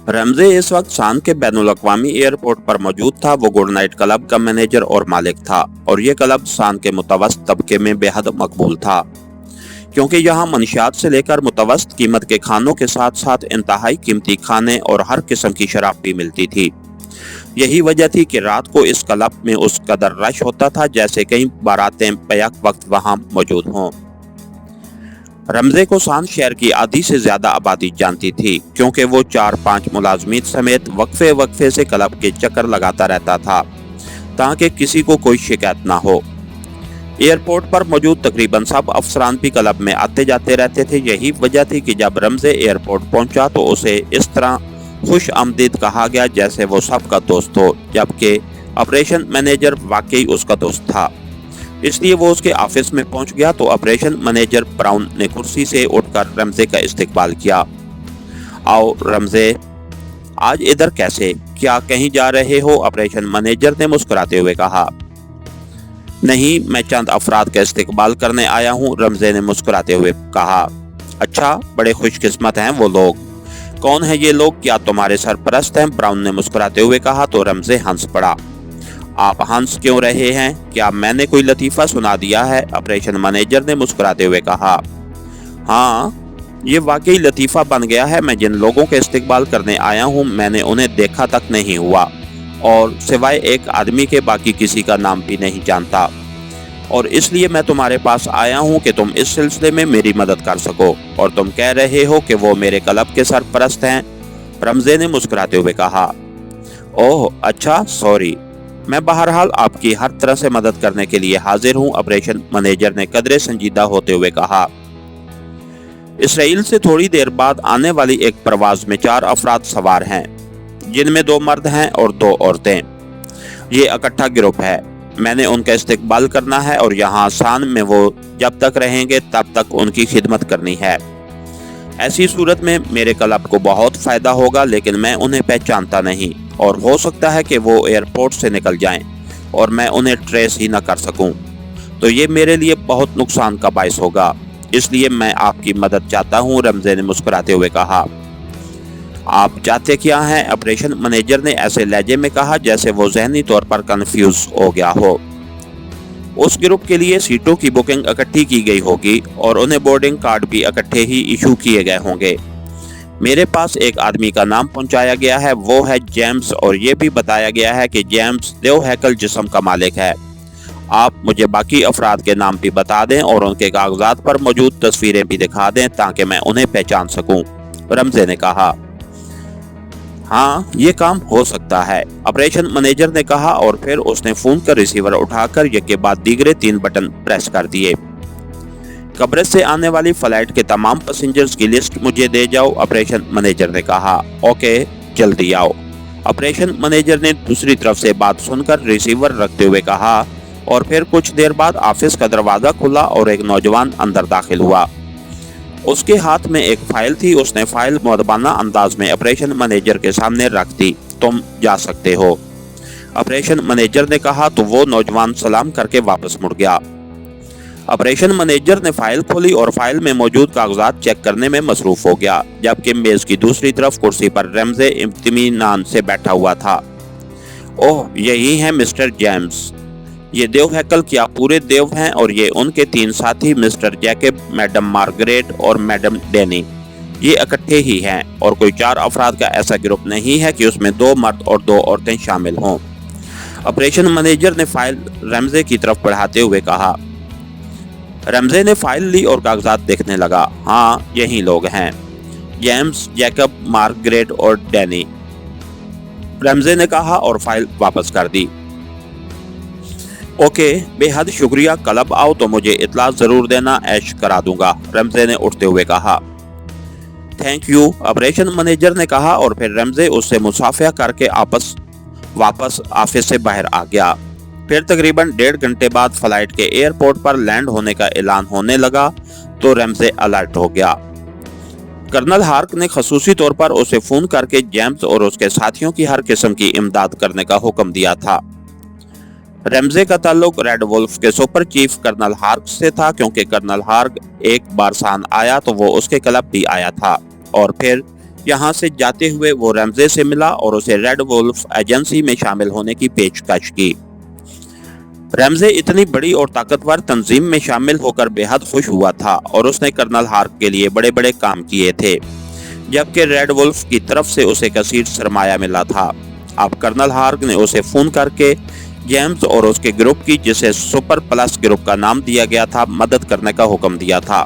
रमज़े इस वक्त शान के बैनुल अक़वामी एयरपोर्ट पर मौजूद था। वो गुड नाइट क्लब का मैनेजर और मालिक था और ये क्लब शान के मुतवस्सित तबके में बेहद मकबूल था, क्योंकि यहाँ मंशियात से लेकर मुतवस्सित कीमत के खानों के साथ साथ इंतहाई कीमती खाने और हर किस्म की शराब भी मिलती थी। यही वजह थी कि रात को इस क्लब में उस कदर रश होता था जैसे कई बारातें बैक वक्त वहाँ मौजूद हों। रमज़े को शान शहर की आधी से ज्यादा आबादी जानती थी, क्योंकि वो 4-5 मुलाजमीन समेत वक्फे वक्फे से क्लब के चक्कर लगाता रहता था ताकि किसी को कोई शिकायत ना हो। एयरपोर्ट पर मौजूद तकरीबन सब अफसरान भी क्लब में आते जाते रहते थे। यही वजह थी कि जब रमज़े एयरपोर्ट पहुंचा तो उसे इस तरह खुश आमदीद कहा गया जैसे वो सबका दोस्त हो, जबकि ऑपरेशन मैनेजर वाकई उसका दोस्त था। इसलिए वो उसके ऑफिस में पहुंच गया तो ऑपरेशन मैनेजर ब्राउन ने कुर्सी से उठकर रमज़े का इस्तकबाल किया। आओ रमज़े, आज इधर कैसे, क्या कहीं जा रहे हो? ऑपरेशन मैनेजर ने मुस्कुराते हुए कहा। नहीं, मैं चंद अफराद का इस्तकबाल करने आया हूँ, रमज़े ने मुस्कुराते हुए कहा। अच्छा, बड़े खुशकिस्मत हैं वो लोग। कौन है ये लोग? क्या तुम्हारे सरपरस्त हैं? ब्राउन ने मुस्कुराते हुए कहा तो रमज़े हंस पड़ा। आप हंस क्यों रहे हैं? क्या मैंने कोई लतीफ़ा सुना दिया है? ऑपरेशन मैनेजर ने मुस्कुराते हुए कहा। हाँ, ये वाकई लतीफ़ा बन गया है। मैं जिन लोगों के इस्तकबाल करने आया हूँ मैंने उन्हें देखा तक नहीं हुआ और सिवाय एक आदमी के बाकी किसी का नाम भी नहीं जानता, और इसलिए मैं तुम्हारे पास आया हूँ कि तुम इस सिलसिले में मेरी मदद कर सको। और तुम कह रहे हो कि वो मेरे क्लब के सरपरस्त हैं? रमज़े ने मुस्कुराते हुए कहा। ओह अच्छा, सॉरी, मैं बहरहाल आपकी हर तरह से मदद करने के लिए हाजिर हूँ, ऑपरेशन मैनेजर ने कदरे संजीदा होते हुए कहा। इसराइल से थोड़ी देर बाद आने वाली एक परवाज में 4 अफराद सवार हैं, जिनमें 2 मर्द हैं और 2 औरतें। ये इकट्ठा ग्रुप है। मैंने उनका इस्तकबाल करना है और यहाँ शान में वो जब तक रहेंगे तब तक उनकी खिदमत करनी है। ऐसी सूरत में मेरे क्लब को बहुत फायदा होगा, लेकिन मैं उन्हें पहचानता नहीं और हो सकता है कि वो एयरपोर्ट से निकल जाएं और मैं उन्हें ट्रेस ही न कर सकूं, तो ये मेरे लिए बहुत नुकसान का बायस होगा। इसलिए मैं आपकी मदद चाहता हूं, रमज़े ने मुस्कुराते हुए कहा। आप चाहते क्या हैं? ऑपरेशन मैनेजर ने ऐसे लहजे में कहा जैसे वो ज़हनी तौर पर कंफ्यूज हो गया हो। उस ग्रुप के लिए सीटों की बुकिंग इकट्ठी की गई होगी और उन्हें बोर्डिंग कार्ड भी इकट्ठे ही इशू किए गए होंगे। मेरे पास एक आदमी का नाम पहुंचाया गया है, वो है जेम्स, और ये भी बताया गया है कि जेम्स देव हैकल जिस्म का मालिक है। आप मुझे बाकी अफराद के नाम भी बता दें और उनके कागजात पर मौजूद तस्वीरें भी दिखा दें ताकि मैं उन्हें पहचान सकूं, रमज़े ने कहा। हाँ, ये काम हो सकता है, ऑपरेशन मैनेजर ने कहा, और फिर उसने फोन का रिसीवर उठाकर एक के बाद दीगरे 3 बटन प्रेस कर दिए। कब्रिस्त से आने वाली फ्लाइट के तमाम पैसेंजर्स की लिस्ट मुझे दे जाओ, ऑपरेशन मैनेजर ने कहा। ओके, जल्दी आओ, ऑपरेशन मैनेजर ने दूसरी तरफ से बात सुनकर रिसीवर रखते हुए कहा, और फिर कुछ देर बाद ऑफिस का दरवाजा खुला और एक नौजवान अंदर दाखिल हुआ। उसके हाथ में एक फाइल थी। उसने फाइल मुअद्दबाना अंदाज में ऑपरेशन मैनेजर के सामने रख दी। तुम जा सकते हो, ऑपरेशन मैनेजर ने कहा तो वो नौजवान सलाम करके वापस मुड़ गया। ऑपरेशन मैनेजर ने फाइल खोली और फाइल में मौजूद कागजात चेक करने में मसरूफ हो गया, जबकि मेज की दूसरी तरफ कुर्सी पर रमज़े इत्मीनान से बैठा हुआ था। ओह, यही है मिस्टर जेम्स। ये देव हैकल क्या पूरे देव हैं, और ये उनके 3 साथी मिस्टर जैकब, मैडम मार्गरेट और मैडम डेनी, ये इकट्ठे ही हैं और कोई 4 अफराद का ऐसा ग्रुप नहीं है कि उसमें 2 मर्द और 2 औरतें शामिल हों। ऑपरेशन मैनेजर ने फाइल रमज़े की तरफ बढ़ाते हुए कहा। रमज़े ने फाइल ली और कागजात देखने लगा। हाँ, यही लोग हैं, जेम्स, जैकब, मार्गरेट और डेनी, रमज़े ने कहा और फाइल वापस कर दी। ओके, बेहद शुक्रिया, क्लब आओ तो मुझे इतला जरूर देना, ऐश करा दूंगा, रमज़े ने उठते हुए कहा। थैंक यू, ऑपरेशन मैनेजर ने कहा, और फिर रमज़े उससे मुसाफिया करके वापस ऑफिस से बाहर आ गया। फिर तकरीबन 1.5 घंटे बाद फ्लाइट के एयरपोर्ट पर लैंड होने का ऐलान होने लगा तो रमज़े अलर्ट हो गया। कर्नल हार्क ने खसूसी तौर पर उसे फोन करके जेम्स और उसके साथियों की हर किस्म की इमदाद करने का हुक्म दिया था। रमज़े का ताल्लुक रेड वुल्फ के सुपर चीफ कर्नल हार्क से था, क्योंकि कर्नल हार्क एक बार शान आया तो वो उसके क्लब भी आया था और फिर यहाँ से जाते हुए वो रमजे से मिला और उसे रेड वुल्फ एजेंसी में शामिल होने की पेशकश की। रमजे इतनी बड़ी और ताकतवर तंजीम में शामिल होकर बेहद खुश हुआ था और उसने कर्नल हार्क के लिए बड़े बड़े काम किए थे, जबकि रेड वुल्फ की तरफ से उसे कसीर सरमाया मिला था। अब कर्नल हार्क ने उसे फोन करके जेम्स और उसके ग्रुप की, जिसे सुपर प्लस ग्रुप का नाम दिया गया था, मदद करने का हुक्म दिया था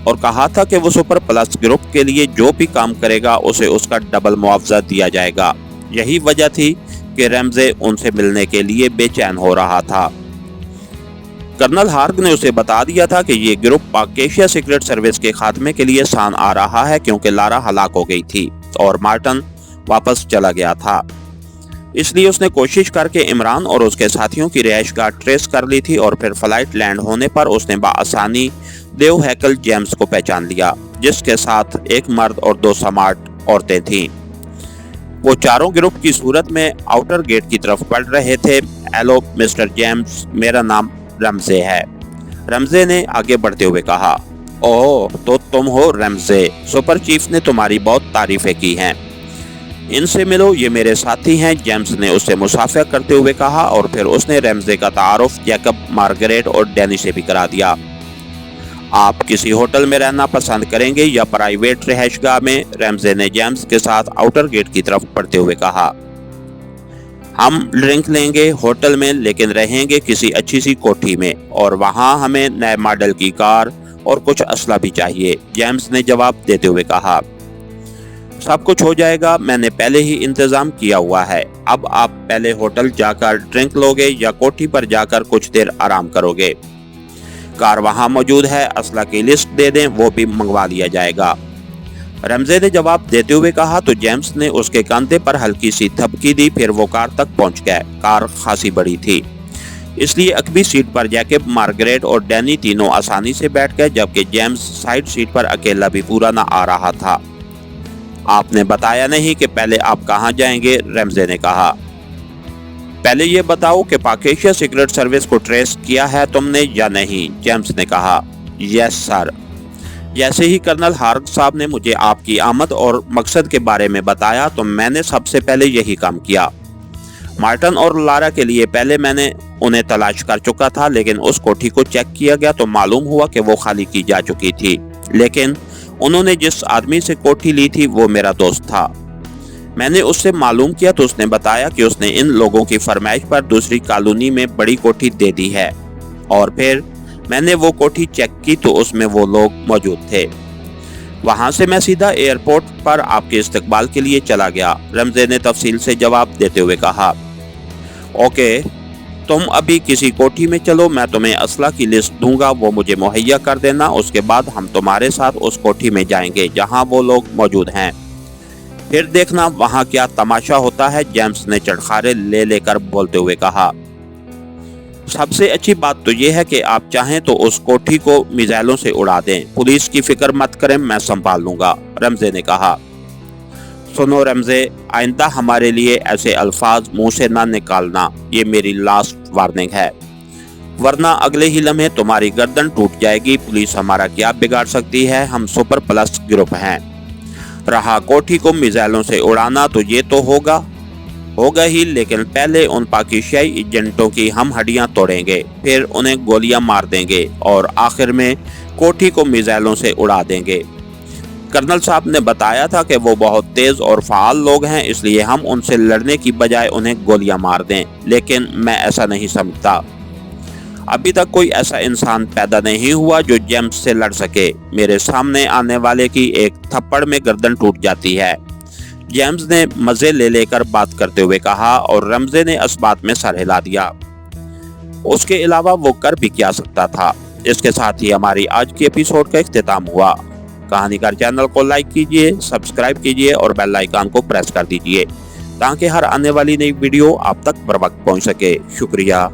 और कहा था कि वो सुपर प्लस ग्रुप के लिए जो भी काम करेगा उसे उसका डबल मुआवजा दिया जाएगा। यही वजह थी कि रमजे उनसे मिलने के लिए बेचैन हो रहा था। कर्नल हार्क ने उसे बता दिया था कि ये ग्रुप पाक एशिया सीक्रेट सर्विस के खात्मे के लिए सान आ रहा है, क्योंकि लारा हलाक हो गई थी और मार्टिन वापस चला गया था। इसलिए उसने कोशिश करके इमरान और उसके साथियों की रिहाइशगाह ट्रेस कर ली थी और फिर फ्लाइट लैंड होने पर उसने बआसानी देव हैकल जेम्स को पहचान लिया, जिसके साथ एक मर्द और 2 स्मार्ट औरतें थीं। वो चारों ग्रुप की सूरत में आउटर गेट की तरफ बढ़ रहे थे। हेलो मिस्टर जेम्स, मेरा नाम रमजे है, रमजे ने आगे बढ़ते हुए कहा। ओह, तो तुम हो रमजे, सुपर चीफ ने तुम्हारी बहुत तारीफें की हैं। इनसे मिलो, ये मेरे साथी हैं, जेम्स ने उससे मुसाफिर करते हुए कहा और फिर उसने रमजे का तारुफ जैकब, मार्गरेट और डैनी से भी करा दिया। आप किसी होटल में रहना पसंद करेंगे या प्राइवेट रिहाइशगाह में? रमजे ने जेम्स के साथ आउटर गेट की तरफ बढ़ते हुए कहा। हम ड्रिंक लेंगे होटल में, लेकिन रहेंगे किसी अच्छी सी कोठी में, और वहाँ हमें नए मॉडल की कार और कुछ असला भी चाहिए, जेम्स ने जवाब देते हुए कहा। सब कुछ हो जाएगा, मैंने पहले ही इंतजाम किया हुआ है। अब आप पहले होटल जाकर ड्रिंक लोगे या कोठी पर जाकर कुछ देर आराम करोगे? कार वहां मौजूद है, असला की लिस्ट दे दें, वो भी मंगवा लिया जाएगा, रमजे ने जवाब देते हुए कहा। तो जेम्स ने उसके कंधे पर हल्की सी थपकी दी, फिर वो कार तक पहुंच गए। कार खासी बड़ी थी, इसलिए अकबी सीट पर जैकब, मार्गरेट और डैनी तीनों आसानी से बैठ गए, जबकि जेम्स साइड सीट पर अकेला भी पूरा न आ रहा था। आपने बताया नहीं कि पहले आप कहाँ जाएंगे, रमजे ने कहा। पहले ये बताओ कि पाक एशिया सीक्रेट सर्विस को ट्रेस किया है तुमने या नहीं, जेम्स ने कहा। Yes sir. जैसे ही कर्नल हार्क साहब ने मुझे आपकी आमद और मकसद के बारे में बताया तो मैंने सबसे पहले यही काम किया। मार्टिन और लारा के लिए पहले मैंने उन्हें तलाश कर चुका था, लेकिन उस कोठी को चेक किया गया तो मालूम हुआ कि वो खाली की जा चुकी थी। लेकिन उन्होंने जिस आदमी से कोठी ली थी वो मेरा दोस्त था। मैंने उससे मालूम किया तो उसने बताया कि उसने इन लोगों की फरमाइश पर दूसरी कॉलोनी में बड़ी कोठी दे दी है, और फिर मैंने वो कोठी चेक की तो उसमें वो लोग मौजूद थे। वहां से मैं सीधा एयरपोर्ट पर आपके इस्तकबाल के लिए चला गया, रमजे ने तफसील से जवाब देते हुए कहा। ओके, तुम अभी किसी कोठी में चलो, मैं तुम्हें असला की लिस्ट दूंगा, वो मुझे मुहैया कर देना। उसके बाद हम तुम्हारे साथ उस कोठी में जाएंगे जहां वो लोग मौजूद हैं, फिर देखना वहां क्या तमाशा होता है, जेम्स ने चटखारे ले लेकर बोलते हुए कहा। सबसे अच्छी बात तो यह है कि आप चाहें तो उस कोठी को मिसाइलों से उड़ा दें, पुलिस की फिक्र मत करें, मैं संभाल लूंगा, रमजे ने कहा। सुनो रमजे, आइंदा हमारे लिए ऐसे अल्फाज मुंह से ना निकालना, ये मेरी लास्ट वार्निंग है, वरना अगले ही लम्हे तुम्हारी गर्दन टूट जाएगी। पुलिस हमारा क्या बिगाड़ सकती है, हम सुपर प्लस ग्रुप हैं। रहा कोठी को मिसाइलों से उड़ाना तो ये तो होगा ही, लेकिन पहले उन पाकिस्तानी एजेंटों की हम हड्डियां तोड़ेंगे, फिर उन्हें गोलियां मार देंगे और आखिर में कोठी को मिसाइलों से उड़ा देंगे। कर्नल साहब ने बताया था कि वो बहुत तेज और फाल लोग हैं, इसलिए हम उनसे लड़ने की बजाय उन्हें गोलियां मार दें, लेकिन मैं ऐसा नहीं समझता। अभी तक कोई ऐसा इंसान पैदा नहीं हुआ जो जेम्स से लड़ सके। मेरे सामने आने वाले की एक थप्पड़ में गर्दन टूट जाती है, जेम्स ने मजे ले लेकर बात करते हुए कहा, और रमजे ने इस बात में सर हिला दिया। उसके अलावा वो कर भी क्या सकता था। इसके साथ ही हमारी आज की एपिसोड का इख्तिताम हुआ। कहानीकार चैनल को लाइक कीजिए, सब्सक्राइब कीजिए और बेल आइकन को प्रेस कर दीजिए ताकि हर आने वाली नई वीडियो आप तक बर वक्त पहुंच सके। शुक्रिया।